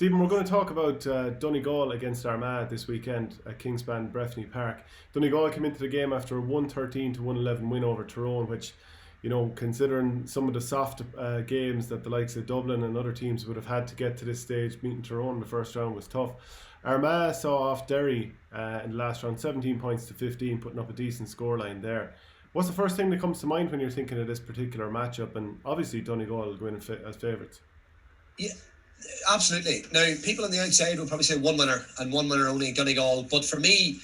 Stephen, we're going to talk about Donegal against Armagh this weekend at Kingspan Breffni Park. Donegal came into the game after a 113 to 111 win over Tyrone, which, considering some of the soft games that the likes of Dublin and other teams would have had to get to this stage, meeting Tyrone in the first round was tough. Armagh saw off Derry in the last round, 17 points to 15, putting up a decent scoreline there. What's the first thing that comes to mind when you're thinking of this particular matchup? And obviously Donegal will go in as favourites. Yeah, absolutely. Now, people on the outside will probably say one winner and one winner only, Donegal. But for me,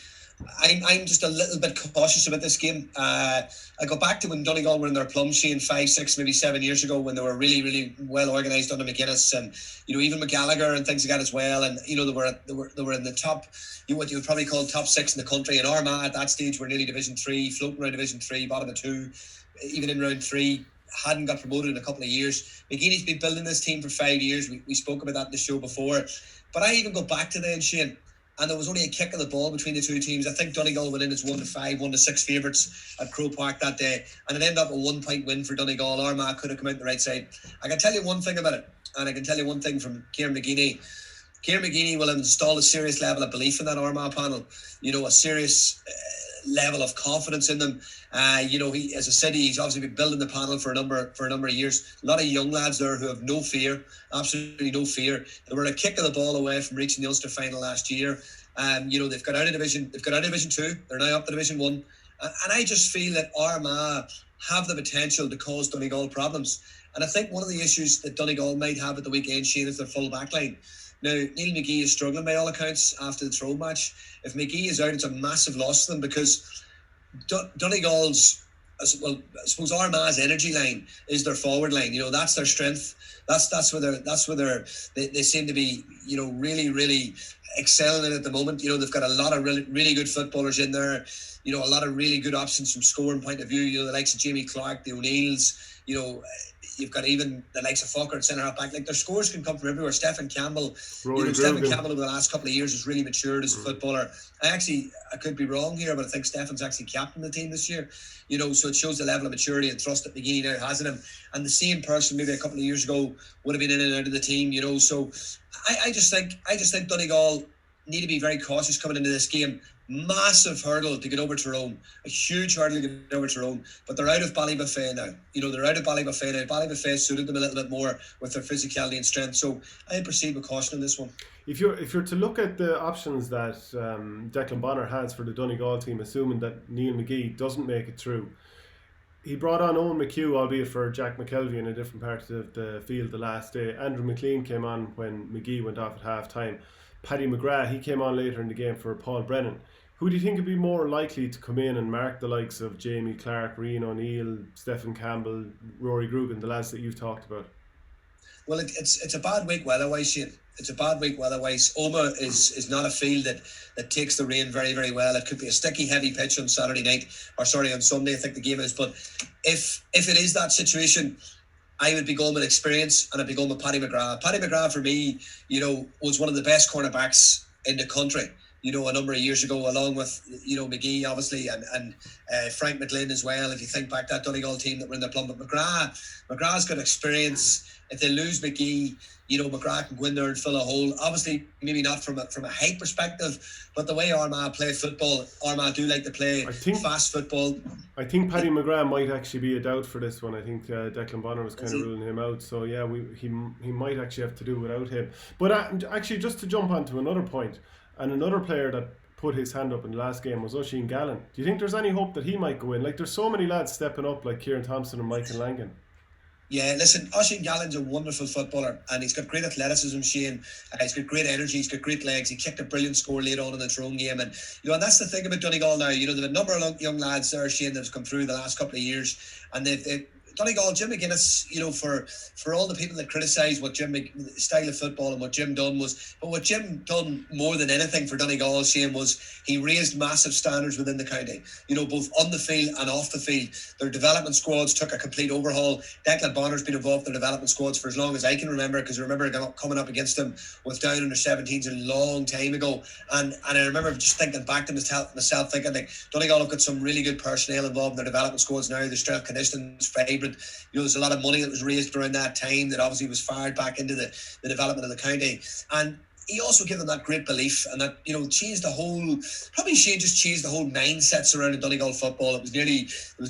I'm just a little bit cautious about this game. I go back to when Donegal were in their plum sheen 5, 6, maybe 7 years ago, when they were really, really well organised under McGuinness, and even McGallagher and things like that as well. And they were in the top, what you would probably call top 6 in the country. And Armagh at that stage were nearly Division 3, floating around Division 3, bottom of 2, even in round 3. Hadn't got promoted in a couple of years. McGeeney's been building this team for 5 years. We spoke about that in the show before. But I even go back to then, Shane, and there was only a kick of the ball between the two teams. I think Donegal went in as 1-5, 1-6 favourites at Croke Park that day, and it ended up a 1-point win for Donegal. Armagh could have come out the right side. I can tell you one thing about it, and I can tell you one thing from Kieran McGeeney. Kieran McGeeney will have installed a serious level of belief in that Armagh panel. A serious level of confidence in them. He, as I said, he's obviously been building the panel for a number of years. A lot of young lads there who have no fear, absolutely no fear. They were a kick of the ball away from reaching the Ulster final last year. They've got out of Division 2. They're now up to Division 1. And I just feel that Armagh have the potential to cause Donegal problems. And I think one of the issues that Donegal might have at the weekend, Shane, is their full back line. Now, Neil McGee is struggling by all accounts after the Tyrone match. If McGee is out, it's a massive loss to them, because Donegal's, well, I suppose Armagh's energy line is their forward line. That's their strength. That's where they seem to be, really, really excelling in at the moment. They've got a lot of really, really good footballers in there. A lot of really good options from scoring point of view. The likes of Jamie Clarke, the O'Neills. You've got even the likes of Poacher at centre half back. Like, their scores can come from everywhere. Stephen Campbell, Stephen Campbell over the last couple of years has really matured as a footballer. I could be wrong here, but I think Stephen's actually captain the team this year. So it shows the level of maturity and trust that McGee now has in him. And the same person maybe a couple of years ago would have been in and out of the team. So I just think Donegal need to be very cautious coming into this game. Massive hurdle to get over Tyrone, a huge hurdle to get over Tyrone, but they're out of Ballybuffet now. They're out of Ballybuffet now. Ballybuffet suited them a little bit more with their physicality and strength, so I proceed with caution on this one. If you're to look at the options that Declan Bonner has for the Donegal team, assuming that Neil McGee doesn't make it through, he brought on Owen McHugh, albeit for Jack McKelvey in a different part of the field the last day. Andrew McLean came on when McGee went off at half time. Paddy McGrath, he came on later in the game for Paul Brennan. Who do you think would be more likely to come in and mark the likes of Jamie Clarke, Rian O'Neill, Stephen Campbell, Rory Grugan, the lads that you've talked about? Well, it's a bad week weather-wise, Shane. It's a bad week weather-wise. Omagh is not a field that takes the rain very, very well. It could be a sticky, heavy pitch on Sunday, I think the game is. But if it is that situation, I would be going with experience, and I'd be going with Paddy McGrath. Paddy McGrath, for me, was one of the best cornerbacks in the country, a number of years ago, along with, McGee, obviously, and Frank McLean as well, if you think back that Donegal team that were in the plum. But McGrath's got experience. If they lose McGee, McGrath can go in there and fill a hole. Obviously, maybe not from a height perspective, but the way Armagh play football, Armagh do like to play fast football. I think Paddy McGrath might actually be a doubt for this one. I think Declan Bonner was kind of ruling him out. So, yeah, he might actually have to do without him. But actually, just to jump on to another point, and another player that put his hand up in the last game was Oisin Gallen. Do you think there's any hope that he might go in? Like, there's so many lads stepping up, like Kieran Thompson and Michael Langan. Yeah, listen, Oisin Gallen's a wonderful footballer, and he's got great athleticism, Shane. He's got great energy, he's got great legs. He kicked a brilliant score late on in the Tyrone game, and and that's the thing about Donegal now. There's a number of young lads there, Shane, that have come through the last couple of years, and they've Donegal, Jim McGuinness, for all the people that criticise what style of football and what Jim done was, but what Jim done more than anything for Donegal, Shane, was he raised massive standards within the county, both on the field and off the field. Their development squads took a complete overhaul. Declan Bonner's been involved in development squads for as long as I can remember, because I remember coming up against him with down under 17s a long time ago, and I remember just thinking back to myself thinking, like, Donegal have got some really good personnel involved in their development squads now. The strength conditioning's vibrant. department. There's a lot of money that was raised around that time that obviously was fired back into the development of the county. And he also gave them that great belief, and that changed the whole mindset surrounding Donegal football. It was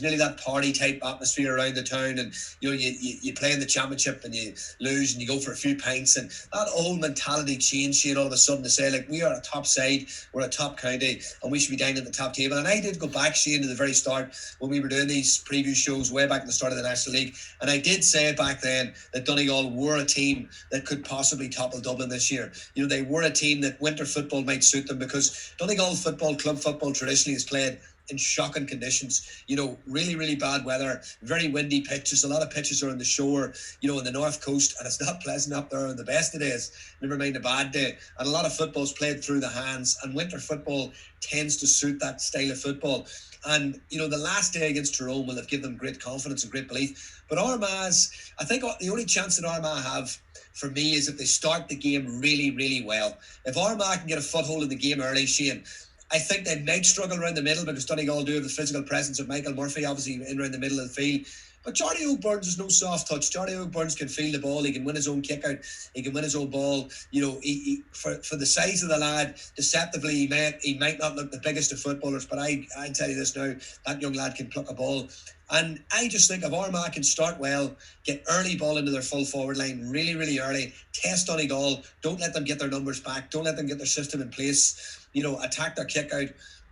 nearly that party type atmosphere around the town, and you play in the championship and you lose and you go for a few pints, and that whole mentality changed, Shane, all of a sudden, to say, like, we are a top side, we're a top county, and we should be down at the top table. And I did go back, Shane, to the very start when we were doing these preview shows way back at the start of the National League, and I did say back then that Donegal were a team that could possibly topple Dublin this year. They were a team that winter football might suit them, because Donegal club football traditionally is played in shocking conditions. Really, really bad weather, very windy pitches. A lot of pitches are on the shore, in the north coast, and it's not pleasant up there on the best of days, never mind a bad day. And a lot of football's played through the hands, and winter football tends to suit that style of football. And the last day against Tyrone will have given them great confidence and great belief. But Armagh's, I think the only chance that Armagh have, for me, is if they start the game really, really well. If Armagh can get a foothold in the game early, Shane, I think they might struggle around the middle, because Donegal do have the physical presence of Michael Murphy, obviously, in around the middle of the field. But Jordy O'Burns is no soft touch. Jordy O'Burns can feel the ball. He can win his own kick out. He can win his own ball. For the size of the lad, deceptively, he might not look the biggest of footballers, but I tell you this now, that young lad can pluck a ball. And I just think if Armagh can start well, get early ball into their full forward line really, really early, test Donegal, don't let them get their numbers back, don't let them get their system in place, attack their kick out.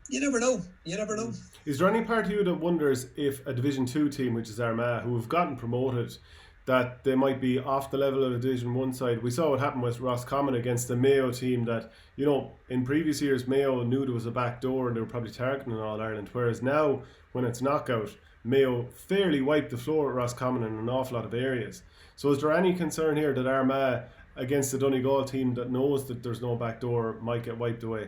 You never know. Is there any part of you that wonders if a Division 2 team, which is Armagh, who have gotten promoted, that they might be off the level of a Division 1 side? We saw what happened with Roscommon against the Mayo team, that, in previous years, Mayo knew there was a back door and they were probably targeting All-Ireland, whereas now, when it's knockout, Mayo fairly wiped the floor at Roscommon in an awful lot of areas. So is there any concern here that Armagh, against the Donegal team that knows that there's no back door, might get wiped away?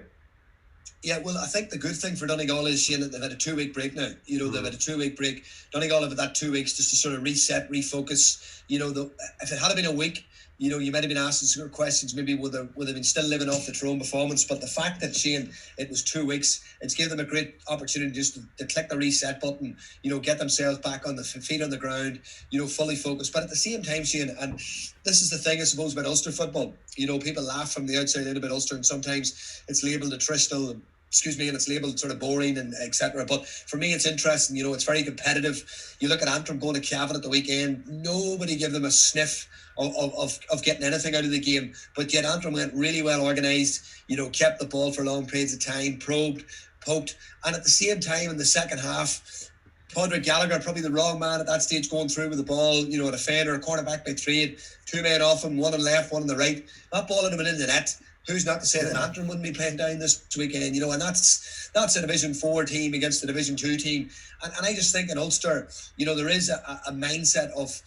Yeah, well, I think the good thing for Donegal is, Shane, that they've had a 2-week break now. They've had a 2-week break. Donegal have had that 2 weeks just to sort of reset, refocus. If it had been a week, you might have been asking some questions, maybe would they been still living off the Tyrone performance. But the fact that, Shane, it was 2 weeks, it's given them a great opportunity just to click the reset button, get themselves back on the feet on the ground, fully focused. But at the same time, Shane, and this is the thing, I suppose, about Ulster football, people laugh from the outside in about Ulster, and sometimes it's labelled attritional, and it's labelled sort of boring and etc. But for me, it's interesting. It's very competitive. You look at Antrim going to Cavan at the weekend. Nobody gave them a sniff of getting anything out of the game. But yet Antrim went really well organised. Kept the ball for long periods of time, probed, poked, and at the same time in the second half, Padraig Gallagher, probably the wrong man at that stage, going through with the ball. A defender, a cornerback by trade, 2 men off him, one on the left, one on the right. That ball had been in the net. Who's not to say that Antrim wouldn't be playing down this weekend, and that's a Division 4 team against a Division 2 team. And I just think in Ulster, there is a mindset of,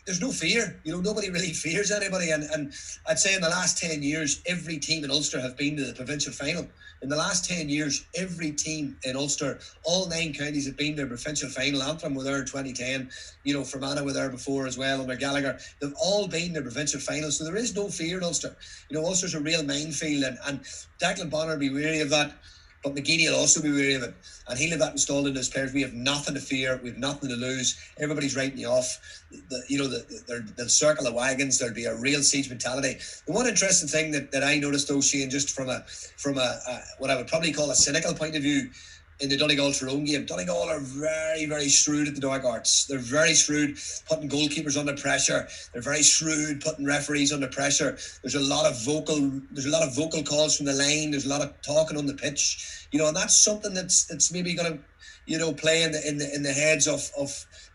there's no fear. Nobody really fears anybody. And I'd say in the last 10 years, every team in Ulster have been to the provincial final. In the last 10 years, every team in Ulster, all 9 counties have been to the provincial final. Antrim were there in 2010. Fermanagh were there before as well under Gallagher. They've all been to the provincial final. So there is no fear in Ulster. Ulster's a real minefield, and Declan Bonner will be wary of that. But McGeady will also be wary of it, and he'll have that installed in his players. We have nothing to fear. We have nothing to lose. Everybody's writing you off. They'll circle the wagons. There'll be a real siege mentality. The one interesting thing that I noticed, though, Shane, just from a what I would probably call a cynical point of view, in the Donegal-Tyrone game, Donegal are very, very shrewd at the dark arts. They're very shrewd putting goalkeepers under pressure. They're very shrewd putting referees under pressure. There's a lot of vocal calls from the line. There's a lot of talking on the pitch. And that's something that's maybe going to play in the heads of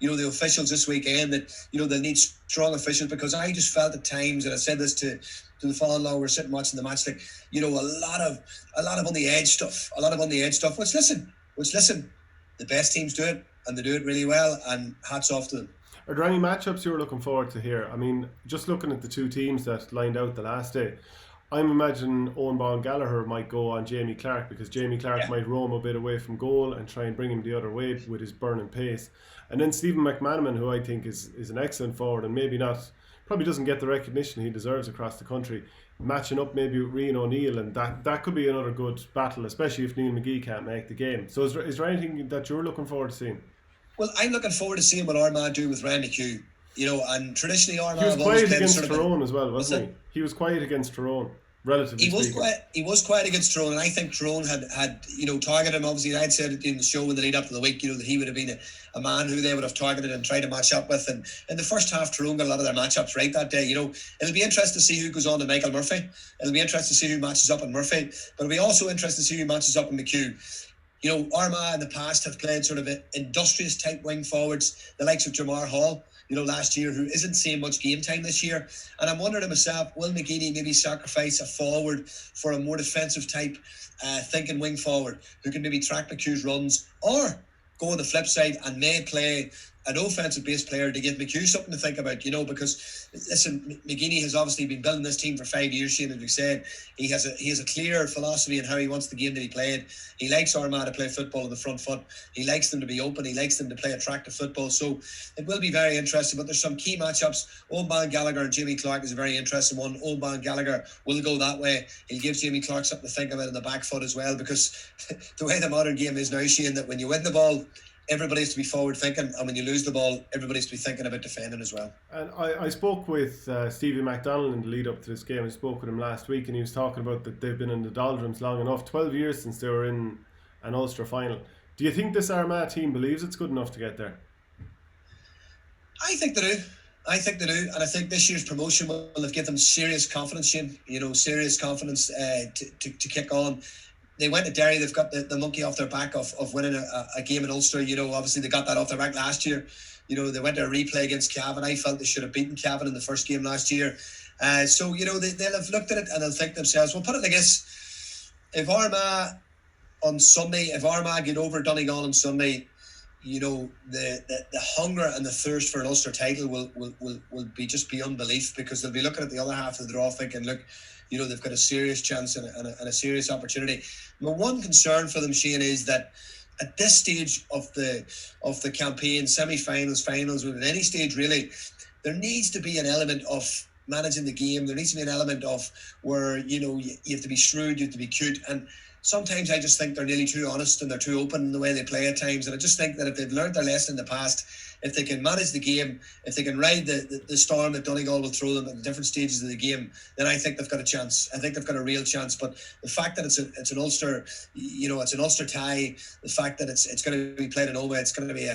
the officials this weekend, that they'll need strong officials, because I just felt at times, and I said this to the father-in-law, we're sitting watching the match, like, a lot of on the edge stuff, which listen, the best teams do it, and they do it really well, and hats off to them. Are there any matchups you're looking forward to here? I mean, just looking at the 2 teams that lined out the last day, I'm imagining Owen Baugh Gallagher might go on Jamie Clarke, because Jamie Clarke might roam a bit away from goal and try and bring him the other way with his burning pace. And then Stephen McManaman, who I think is an excellent forward, and probably doesn't get the recognition he deserves across the country, matching up maybe with Rian O'Neill, and that could be another good battle, especially if Neil McGee can't make the game. So is there anything that you're looking forward to seeing? Well, I'm looking forward to seeing what Armagh do with Ryan McHugh. And traditionally Armagh He was have always quiet played against sort of Tyrone as well, wasn't he? He was quiet against Tyrone, relatively speaking. He was quiet against Tyrone, and I think Tyrone had targeted him. Obviously, I'd said it in the show in the lead up to the week, that he would have been a man who they would have targeted and tried to match up with. And in the first half, Tyrone got a lot of their matchups right that day. It'll be interesting to see who goes on to Michael Murphy. It'll be interesting to see who matches up on Murphy, but it'll be also interesting to see who matches up on McHugh. Armagh in the past have played sort of industrious type wing forwards, the likes of Jamar Hall, last year, who isn't seeing much game time this year. And I'm wondering to myself, will McGeady maybe sacrifice a forward for a more defensive type thinking wing forward who can maybe track McHugh's runs, or go on the flip side and may play an offensive-based player to give McHugh something to think about, because, listen, McGeady has obviously been building this team for 5 years, Shane, as we said. He has a clear philosophy in how he wants the game that he played. He likes Armagh to play football on the front foot. He likes them to be open. He likes them to play attractive football. So it will be very interesting, but there's some key matchups. Old Man Gallagher and Jamie Clarke is a very interesting one. Old Man Gallagher will go that way. He'll give Jamie Clarke something to think about in the back foot as well, because the way the modern game is now, Shane, that when you win the ball, everybody's to be forward thinking, and when you lose the ball, everybody's to be thinking about defending as well. And I spoke with Stevie McDonald in the lead up to this game. I spoke with him last week, and he was talking about that they've been in the doldrums long enough, 12 years since they were in an Ulster final. Do you think this Armagh team believes it's good enough to get there? I think they do. And I think this year's promotion will have given them serious confidence, Shane. Serious confidence to kick on. They went to Derry. They've got the monkey off their back of winning a game in Ulster. Obviously they got that off their back last year. They went to a replay against Cavan. I felt they should have beaten Cavan in the first game last year. So they'll have looked at it and they'll think to themselves, well, put it like this: if Armagh get over Donegal on Sunday, the hunger and the thirst for an Ulster title will be just beyond belief, because they'll be looking at the other half of the draw thinking, look, they've got a serious chance and a serious opportunity. My one concern for them, Shane, is that at this stage of the campaign, semi-finals, finals, at any stage really, there needs to be an element of managing the game. There needs to be an element of where you have to be shrewd, you have to be cute, and sometimes I just think they're nearly too honest and they're too open in the way they play at times. And I just think that if they've learned their lesson in the past, if they can manage the game, if they can ride the storm that Donegal will throw them at different stages of the game, then I think they've got a chance. I think they've got a real chance. But the fact that it's an Ulster, it's an Ulster tie, the fact that it's going to be played in Omagh, it's going to be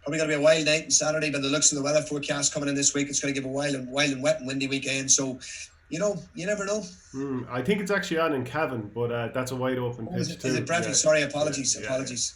probably going to be a wild night on Saturday. But the looks of the weather forecast coming in this week, it's going to give a wild and wet and windy weekend. So, you never know. I think it's actually on in Cavan, but that's a wide open pitch too. Is it Bradley? Yeah. Sorry, apologies. Yeah. Apologies.